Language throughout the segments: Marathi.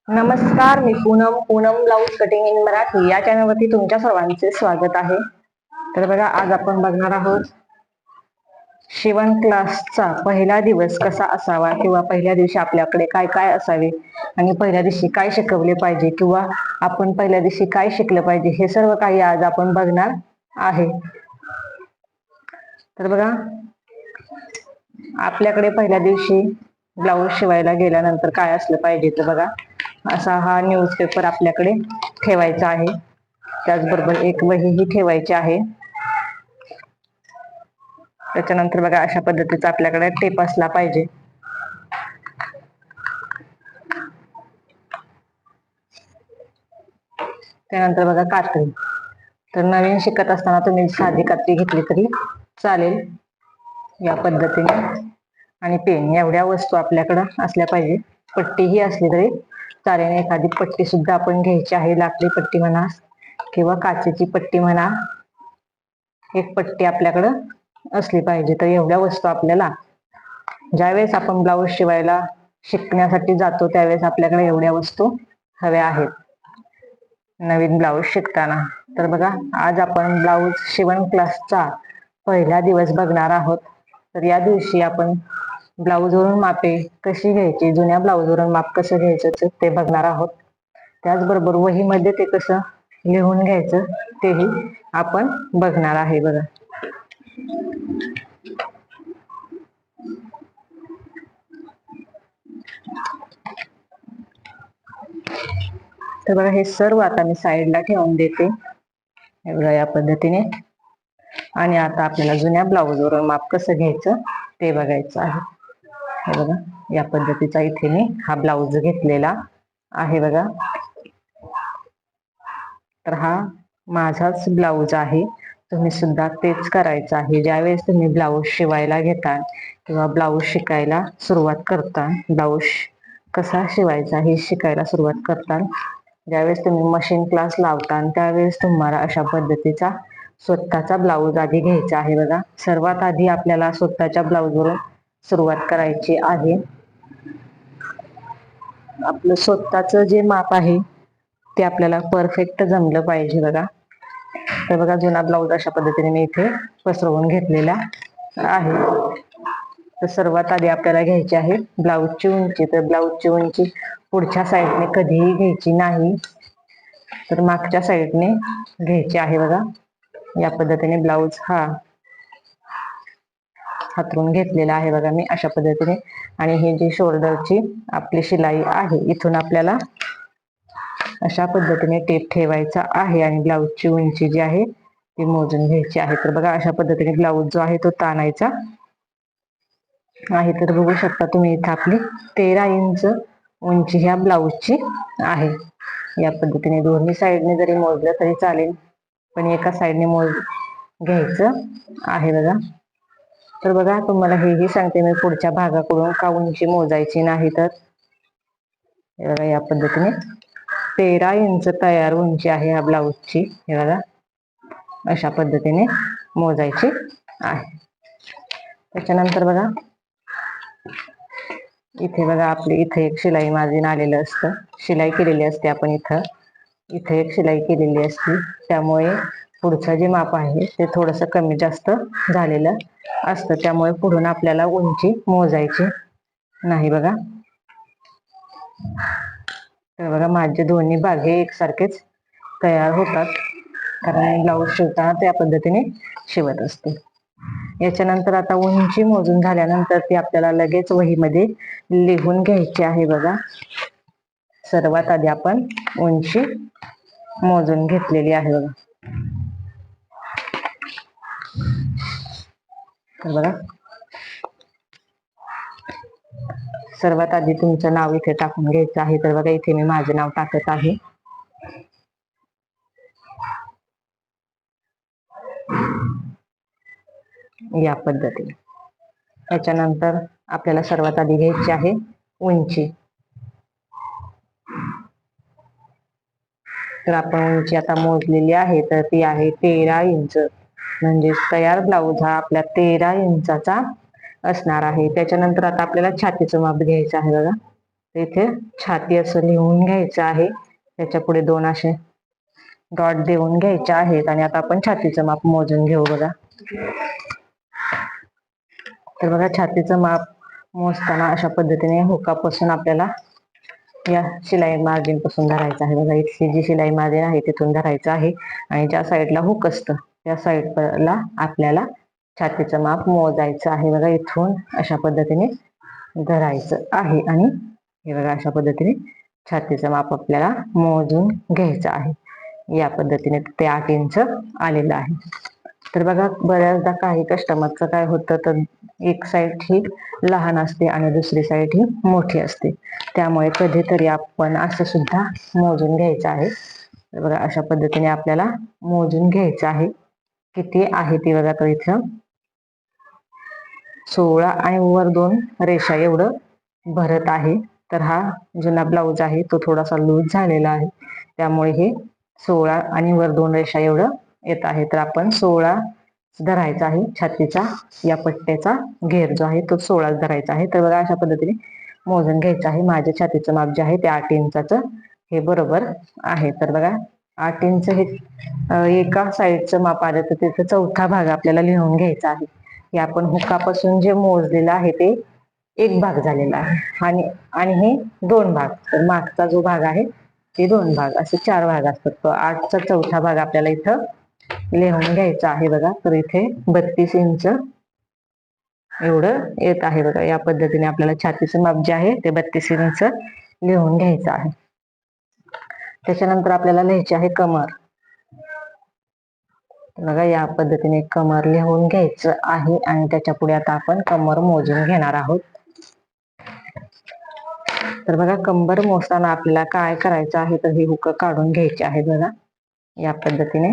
नमस्कार, मी Poonam blouse cutting in Marathi या चॅनलवरती तुमच्या सर्वांचे स्वागत आहे. तर बघा, आज आपण बघणार आहोत शिवण क्लासचा पहिला दिवस कसा असावा, किंवा पहिल्या दिवशी आपल्याकडे काय काय असावे आणि पहिल्या दिवशी काय शिकवले पाहिजे, किंवा आपण पहिल्या दिवशी काय शिकलं पाहिजे, हे सर्व काही आज आपण बघणार आहे. तर बघा, आपल्याकडे पहिल्या दिवशी ब्लाऊज शिवायला गेल्यानंतर काय असलं पाहिजे, तर बघा, असा हा न्यूजपेपर आपल्याकडे ठेवायचा आहे. त्याचबरोबर एक वहीही ठेवायची आहे. त्याच्यानंतर बघा, अशा पद्धतीचा आपल्याकडे टेप असला पाहिजे. त्यानंतर बघा, कात्री. तर नवीन शिकत असताना तुम्ही साधी कात्री घेतली तरी चालेल, या पद्धतीने. आणि पेन, एवढ्या वस्तू आपल्याकडं असल्या पाहिजे. पट्टीही असली तरी चालेल, एखादी पट्टी सुद्धा आपण घ्यायची आहे. लाकडी पट्टी म्हणा किंवा काचेची पट्टी म्हणा, एक पट्टी आपल्याकडं असली पाहिजे. तर एवढ्या वस्तू आपल्याला, ज्यावेळेस आपण ब्लाऊज शिवायला शिकण्यासाठी जातो त्यावेळेस आपल्याकडे एवढ्या वस्तू हव्या आहेत नवीन ब्लाऊज शिकताना. तर बघा, आज आपण ब्लाऊज शिवण क्लासचा पहिला दिवस बघणार आहोत. तर या दिवशी आपण ब्लाऊजवरून मापे कशी घ्यायची, जुन्या ब्लाऊजवरून माप कसं घ्यायचं ते बघणार आहोत. त्याचबरोबर वहीमध्ये ते कसं लिहून घ्यायचं तेही आपण बघणार आहे. बघा, तर बघा, हे सर्व आता मी साईडला ठेवून देते बघा, या पद्धतीने. आणि आता आपल्याला जुन्या ब्लाऊजवरून माप कसं घ्यायचं ते बघायचं आहे. हे बघा, या पद्धतीचा इथे मी हा ब्लाऊज घेतलेला आहे. बघा, तर हा माझाच ब्लाऊज आहे. तुम्ही सुद्धा तेच करायचं आहे. ज्यावेळेस तुम्ही ब्लाऊज शिवायला घेता किंवा ब्लाऊज शिकायला सुरुवात करता, ब्लाऊज कसा शिवायचा हे शिकायला सुरुवात करता, ज्यावेळेस तुम्ही मशीन क्लास लावता त्यावेळेस तुम्हाला अशा पद्धतीचा स्वतःचा ब्लाऊज आधी घ्यायचा आहे. बघा, सर्वात आधी आपल्याला स्वतःच्या ब्लाऊजवरून सुरुवात करायची आहे. आपलं स्वतःच जे माप आहे ते आपल्याला परफेक्ट जमलं पाहिजे. बघा, तर बघा, जुना ब्लाऊज अशा पद्धतीने मी इथे पसरवून घेतलेला आहे. तर सर्वात आधी आपल्याला घ्यायची आहे ब्लाऊजची उंची. तर ब्लाऊजची उंची पुढच्या साईडने कधीही घ्यायची नाही, तर मागच्या साईडने घ्यायची आहे. बघा, या पद्धतीने ब्लाऊज हा हातरून घेतलेला आहे. बघा, मी अशा पद्धतीने. आणि ही जी शोल्डरची आपली शिलाई आहे, इथून आपल्याला अशा पद्धतीने टेप ठेवायचा आहे आणि ब्लाऊजची उंची जी आहे ती मोजून घ्यायची आहे. तर बघा, अशा पद्धतीने ब्लाऊज जो आहे तो ताणायचा आहे. तर बघू शकता तुम्ही, इथं आपली 13 इंच उंची ह्या ब्लाऊजची आहे. या पद्धतीने दोन्ही साईडने जरी मोजलं तरी चालेल, पण एका साईडने घ्यायचं आहे. बघा, तर बघा, तुम्हाला हेही सांगते मी पुढच्या भागाकडून का उंची मोजायची नाही. तर बघा, या पद्धतीने 13 इंच तयार उंची आहे ह्या ब्लाऊजची. हे बघा, अशा पद्धतीने मोजायची आहे. त्याच्यानंतर बघा, इथे बघा, आपली इथे एक शिलाई मार्जिन आलेलं असतं, शिलाई केलेली असते आपण इथे एक शिलाई केलेली असते, त्यामुळे पुढचं जे माप आहे ते थोडंसं कमी जास्त झालेलं असतं, त्यामुळे पुढून आपल्याला उंची मोजायची नाही. बघा, तर बघा, माझे दोन्ही भागे एकसारखेच तयार होतात, कारण ब्लाऊज शिवताना त्या पद्धतीने शिवत असते. याच्यानंतर आता उंची मोजून झाल्यानंतर ती आपल्याला लगेच वहीमध्ये लिहून घ्यायची आहे. बघा, सर्वात आधी आपण उंची मोजून घेतलेली आहे. बघा, तर बघा, सर्वात आधी तुमचं नाव इथे टाकून घ्यायचं आहे. तर बघा, इथे मी माझे नाव टाकत आहे. या पद्धतीने. त्याच्यानंतर आपल्याला सर्वात आधी घ्यायची आहे उंची. तर आपण उंची आता मोजलेली आहे, तर ती आहे 13 इंच. म्हणजे तयार ब्लाऊज हा आपल्या 13 इंचाचा असणार आहे. त्याच्यानंतर आता आपल्याला छातीचं माप घ्यायचं आहे बघा. इथे छाती असं लिहून घ्यायचं आहे. त्याच्या पुढे 2 असे डॉट देऊन घ्यायचे आहेत आणि आता आपण छातीचं माप मोजून घेऊ बघा. तर बघा छातीचं माप मोजताना अशा पद्धतीने हुकापासून आपल्याला या शिलाई मार्जिन पासून धरायचं आहे बघा. इथली जी शिलाई मार्जिन आहे तिथून धरायचं आहे आणि ज्या साईडला हुक असतं त्या साईडला आपल्याला छातीचं माप मोजायचं आहे बघा. इथून अशा पद्धतीने धरायचं आहे आणि हे बघा अशा पद्धतीने छातीचं माप आपल्याला मोजून घ्यायचं आहे. या पद्धतीने ते 8 इंच आलेलं आहे. तर बघा बऱ्याचदा काही कस्टमरचं काय होतं तर एक साईड ही लहान असते आणि दुसरी साईड ही मोठी असते. त्यामुळे कधीतरी आपण असं सुद्धा मोजून घ्यायचं आहे. तर बघा अशा पद्धतीने आपल्याला मोजून घ्यायचं आहे. किती आहे ती बघा. तर इथं 16 आणि वर 2 रेषा एवढं भरत आहे. तर हा जुना ब्लाऊज आहे तो थोडासा लूज झालेला आहे. त्यामुळे हे 16 आणि वर 2 रेषा एवढं येत आहे. तर आपण 16 धरायचा आहे. छातीचा या पट्ट्याचा घेर जो आहे तो 16 धरायचा आहे. तर बघा अशा पद्धतीने मोजून घ्यायचं आहे. माझ्या छातीचं माप जे आहे ते 8 इंचाचं हे बरोबर आहे. तर बघा 8 इंच हे एका साईडचं माप आलं तर त्याचा चौथा भाग आपल्याला लिहून घ्यायचा आहे. हे आपण हुकापासून जे मोजलेलं आहे ते 1 भाग झालेला आहे आणि हे 2 भाग. तर मागचा जो भाग आहे ते 2 भाग असे 4 भाग असतात. तो 8चा चौथा भाग आपल्याला इथं लिहून घ्यायचा आहे बघा. तर इथे 32 इंच एवढं येत आहे बघा. या पद्धतीने आपल्याला छातीचं माप जे आहे ते 32 इंच लिहून घ्यायचं आहे. त्याच्यानंतर आपल्याला लिहायची आहे कमर. बघा या पद्धतीने कमर लिहून घ्यायचं आहे आणि त्याच्या पुढे आता आपण कमर मोजून घेणार आहोत. तर बघा कंबर मोजताना आपल्याला काय करायचं आहे तर ही हुक काढून घ्यायची आहे बघा या पद्धतीने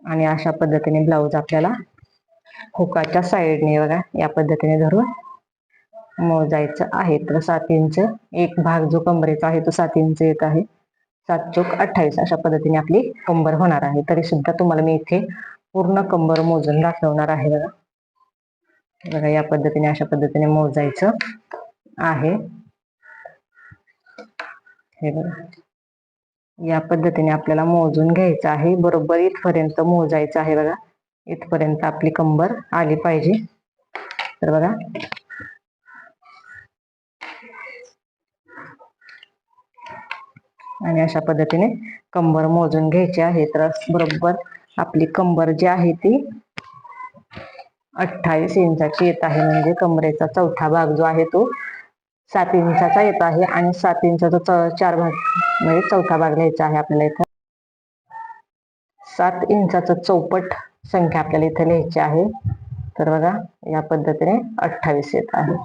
आणि अशा पद्धतीने ब्लाऊज आपल्याला हुकाच्या साईडने बघा या पद्धतीने धरून मोजायचं आहे. तर 7 इंच एक भाग जो कमरेचा आहे तो 7 इंच येत आहे. 7 चोक 28 अशा पद्धतीने आपली कंबर होणार आहे. तरी सुद्धा तुम्हाला मी इथे पूर्ण कंबर मोजून दाखवणार आहे बघा. बघा या पद्धतीने अशा पद्धतीने मोजायचं आहे. हे बघा या पद्धतीने आपल्याला मोजून घ्यायचं आहे. बरोबर इथपर्यंत मोजायचं आहे बघा. इथपर्यंत आपली कंबर आली पाहिजे. तर बघा आणि अशा पद्धतीने कंबर मोजून घ्यायची आहे. तर बरोबर आपली कंबर जी आहे ती 28 इंचाची येत आहे. म्हणजे कमरेचा चौथा भाग जो आहे तो 7 इंचाचा येत आहे आणि 7 इंचाचा 4 भाग म्हणजे चौथा भाग घ्यायचा आहे आपल्याला. इथं 7 इंचाचं चौपट संख्या आपल्याला इथे लिहायची आहे. तर बघा या पद्धतीने 28 येत आहे.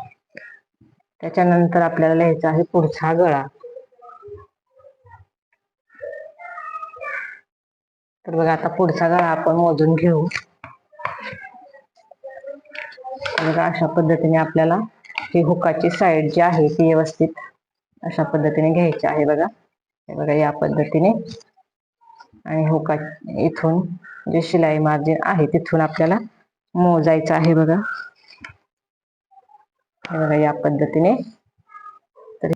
त्याच्यानंतर आपल्याला लिहायचा आहे पुढचा गळा. तर बघा आता पुढचा गळा आपण मोजून घेऊ. बघा अशा पद्धतीने आपल्याला ही हुकाची साईड जी आहे ती व्यवस्थित अशा पद्धतीने घ्यायची आहे बघा. हे बघा या पद्धतीने आणि हुका इथून जे शिलाई मार्जिन आहे तिथून आपल्याला मोजायचं आहे बघा. हे बघा या पद्धतीने तर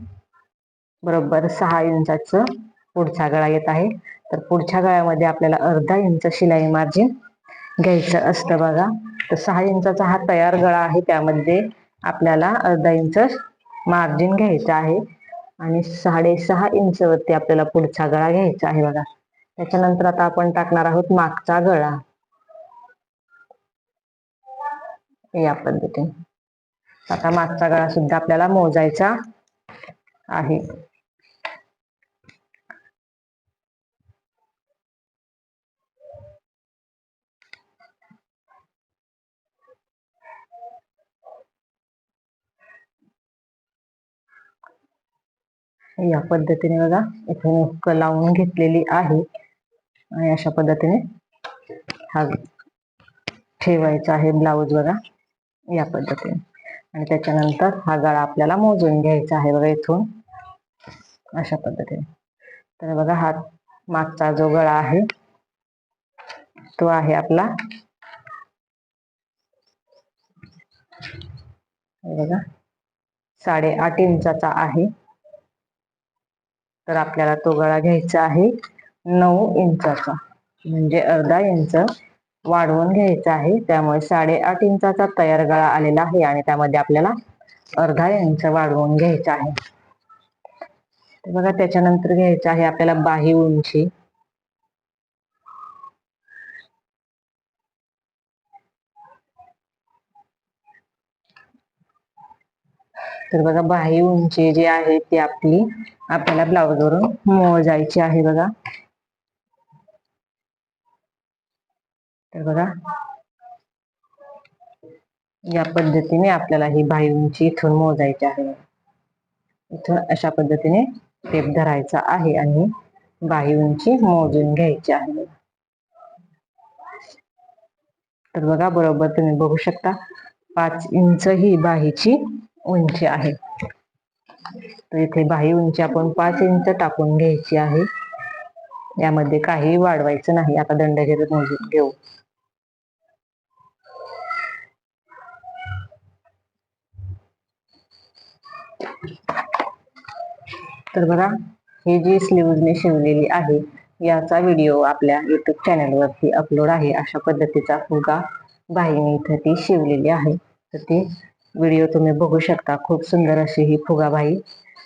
बरोबर 6 इंचाचं पुढचा गळा येत आहे. तर पुढच्या गळ्यामध्ये आपल्याला अर्धा इंच शिलाई मार्जिन घ्यायचं असतं बघा. तर 6 इंचाचा हा तयार गळा आहे. त्यामध्ये आपल्याला अर्धा इंच मार्जिन घ्यायचं आहे आणि 6.5 इंच वरती आपल्याला पुढचा गळा घ्यायचा आहे बघा. त्याच्यानंतर आता आपण टाकणार आहोत मागचा गळा या पद्धतीने. आता मागचा गळा सुद्धा आपल्याला मोजायचा आहे. या पद्धतीने बघा इथे हुक लावून घेतलेली आहे आणि अशा पद्धतीने हा ठेवायचा आहे ब्लाऊज बघा या पद्धतीने. आणि त्याच्यानंतर हा गळा आपल्याला मोजून घ्यायचा आहे बघा इथून अशा पद्धतीने. तर बघा हा मागचा जो गळा आहे तो आहे आपला हे बघा 8.5 इंचाचा आहे, तर आपल्याला तो गळा घ्यायचा आहे 9 इंचाचा, म्हणजे अर्धा इंच वाढवून घ्यायचा आहे. त्यामुळे 8.5 इंचाचा तयार गळा आलेला आहे आणि त्यामध्ये आपल्याला अर्धा इंच वाढवून घ्यायचा आहे. तर बघा त्याच्यानंतर घ्यायचं आहे आपल्याला बाही उंची. तर बघा बाही उंची जी आहे ती आपल्याला ब्लाऊज वरून मोजायची आहे बघा. तर बघा या पद्धतीने आपल्याला ही बाही उंची इथून मोजायची आहे. इथून अशा पद्धतीने टेप धरायचा आहे आणि बाही उंची मोजून घ्यायची आहे. तर बघा बरोबर तुम्ही बघू शकता 5 इंच ही बाहीची उंची आहे. तर इथे बाही उंची आपण 5 इंच टाकून घ्यायची आहे. यामध्ये काही वाढवायचं नाही. आता दंडगेर मोजून घेऊ. तर बघा ही जी स्लीव्ज मी शिवलेली आहे याचा व्हिडिओ आपल्या युट्यूब चॅनलवरती अपलोड आहे. अशा पद्धतीचा फुगा बाहीने इथे ती शिवलेली आहे. तर ती व्हिडिओ तुम्ही बघू शकता. खूप सुंदर अशी ही फुगा बाही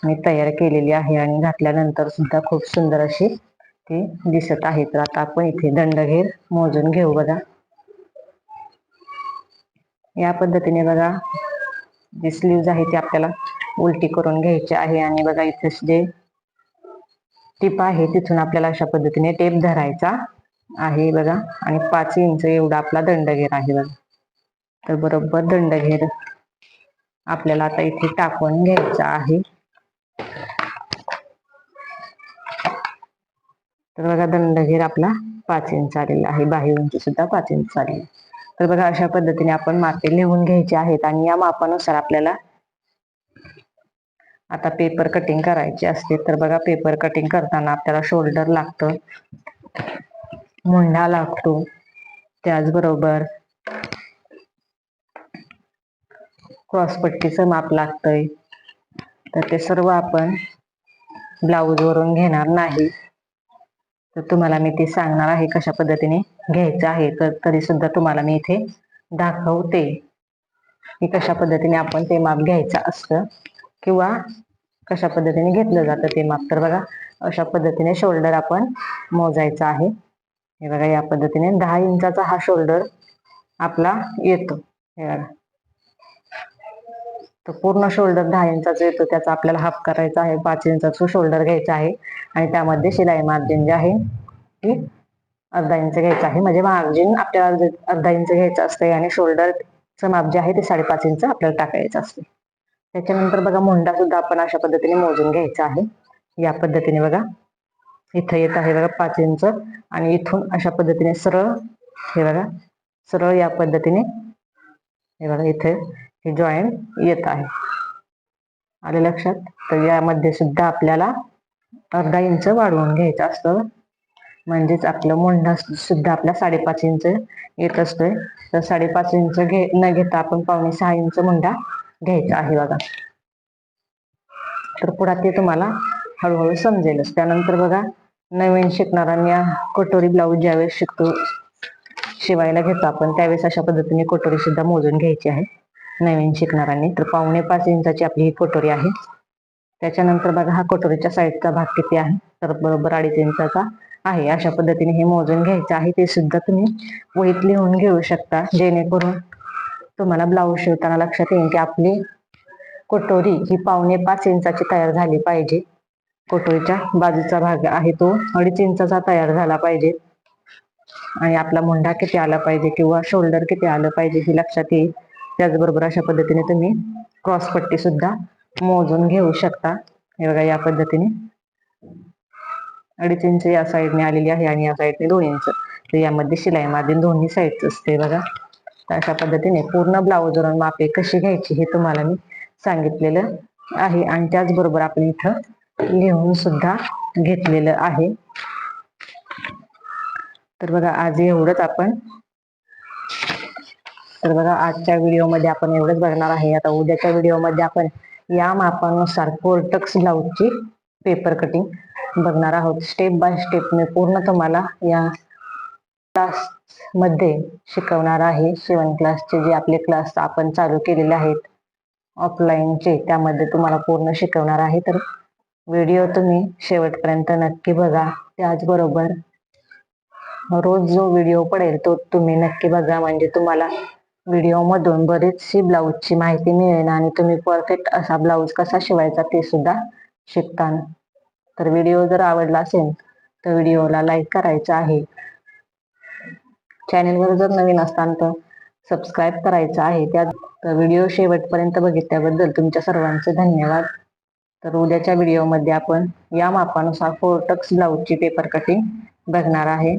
मी तयार केलेली आहे आणि घातल्यानंतर सुद्धा खूप सुंदर अशी ती दिसत आहे. तर आता आपण इथे दंडघेर मोजून घेऊ. बघा या पद्धतीने बघा जी स्लीव्ज आहे ती आपल्याला उलटी करून घ्यायची आहे आणि बघा इथे जे टिप आहे तिथून आपल्याला अशा पद्धतीने टेप धरायचा आहे बघा. आणि 5 इंच एवढा आपला दंडघेर आहे बघा. तर बरोबर दंडघेर आपल्याला आता इथे टाकून घ्यायचा आहे. तर बघा दंडघेर आपला 5 इंच आलेला आहे. बाही उंची सुद्धा 5 इंच आलेली. तर बघा अशा पद्धतीने आपण मापे लिहून घ्यायचे आहेत आणि या मापानुसार आपल्याला आता पेपर कटिंग करायची असते. तर बघा पेपर कटिंग करताना आपल्याला शोल्डर लागतं, मुंडा लागतो, त्याचबरोबर क्रॉसपट्टीचं माप लागतंय. तर ते सर्व आपण ब्लाऊज वरून घेणार नाही. तर तुम्हाला मी ते सांगणार आहे कशा पद्धतीने घ्यायचं आहे. तर तरी सुद्धा तुम्हाला मी इथे दाखवते की कशा पद्धतीने आपण ते माप घ्यायचं असतं किंवा कशा पद्धतीने घेतलं जातं ते माप. तर बघा अशा पद्धतीने शोल्डर आपण मोजायचा आहे. हे बघा या पद्धतीने 10 इंचाचा हा शोल्डर आपला येतो. हे बघा तर पूर्ण शोल्डर 10 इंचाचा येतो. त्याचा आपल्याला हाफ करायचा आहे. 5 इंचाचं शोल्डर घ्यायचं आहे आणि त्यामध्ये शिलाई मार्जिन जे आहे ती अर्धा इंच घ्यायचं आहे. म्हणजे मार्जिन आपल्याला अर्धा इंच घ्यायचं असतं आणि शोल्डरचं माप जे आहे ते 5.5 इंच आपल्याला टाकायचं असते. त्याच्यानंतर बघा मुंडा सुद्धा आपण अशा पद्धतीने मोजून घ्यायचा आहे. या पद्धतीने बघा इथं येत आहे बघा 5 इंच आणि इथून अशा पद्धतीने सरळ हे बघा सरळ या पद्धतीने हे बघा इथे हे जॉईंट येत आहे. आले लक्षात? तर यामध्ये सुद्धा आपल्याला अर्धा इंच वाढवून घ्यायचं असतं. म्हणजेच आपलं मुंडा सुद्धा आपला 5.5 इंच येत असतोय. तर 5.5 इंच न घेता आपण 5.25 इंच मुंडा घ्यायचा आहे बघा. तर पुढे ते तुम्हाला हळूहळू समजेलच. त्यानंतर बघा नवीन शिकणाऱ्यांना कटोरी ब्लाऊज ज्यावेळेस शिवायला घेतो आपण त्यावेळेस अशा पद्धतीने कटोरी सुद्धा मोजून घ्यायची आहे नवीन शिकणाऱ्यांनी. तर 5.25 इंचाची आपली ही कटोरी आहे. त्याच्यानंतर बघा हा कटोरीच्या साईडचा भाग किती आहे तर बरोबर 2.5 इंचाचा आहे. अशा पद्धतीने हे मोजून घ्यायचं आहे. ते सुद्धा तुम्ही वहीत लिहून घेऊ शकता जेणेकरून तुम्हाला ब्लाऊज शिवताना लक्षात येईल की आपली कटोरी ही 5.25 इंचाची तयार झाली पाहिजे. कटोरीच्या बाजूचा भाग आहे तो 2.5 इंचाचा तयार झाला पाहिजे आणि आपला मुंडा किती आला पाहिजे किंवा शोल्डर किती आलं पाहिजे हे लक्षात येईल. त्याचबरोबर अशा पद्धतीने तुम्ही क्रॉसपट्टी सुद्धा मोजून घेऊ शकता. हे बघा या पद्धतीने 2.5 इंच या साईडने आलेली आहे आणि या साईडने 2 इंच. तर यामध्ये शिलाई मार्जिन दोन्ही साईडच असते बघा. तर अशा पद्धतीने पूर्ण ब्लाऊज वरून मापे कशी घ्यायची हे तुम्हाला मी सांगितलेलं आहे आणि त्याचबरोबर आपण इथं लिहून सुद्धा घेतलेलं आहे. तर बघा आज एवढंच आपण तर बघा, आजच्या व्हिडिओमध्ये आपण एवढंच बघणार आहे. आता उद्याच्या व्हिडिओमध्ये आपण या मापानुसार कोर्टक्स ब्लाऊजची पेपर कटिंग बघणार आहोत. स्टेप बाय स्टेप मी पूर्ण तुम्हाला या क्लास मध्ये शिकवणार आहे. शिवण क्लासचे जे आपले क्लास आपण चालू केलेले आहेत ऑफलाईनचे, त्यामध्ये तुम्हाला पूर्ण शिकवणार आहे. तर व्हिडिओ तुम्ही शेवटपर्यंत नक्की बघा. त्याचबरोबर रोज जो व्हिडिओ पडेल तो तुम्ही नक्की बघा, म्हणजे तुम्हाला व्हिडिओ मधून बरीचशी ब्लाऊजची माहिती मिळेल आणि तुम्ही परफेक्ट असा ब्लाऊज कसा शिवायचा ते सुद्धा शिकताल. तर व्हिडिओ जर आवडला असेल तर व्हिडिओला लाईक करायचं आहे. चॅनेलवर जर नवीन असताल तर सबस्क्राईब करायचं आहे. त्या व्हिडिओ शेवटपर्यंत बघितल्याबद्दल तुमच्या सर्वांचे धन्यवाद. तर उद्याच्या व्हिडिओमध्ये आपण या मापानुसार कोर्टक्स ब्लाऊजची पेपर कटिंग बघणार आहे.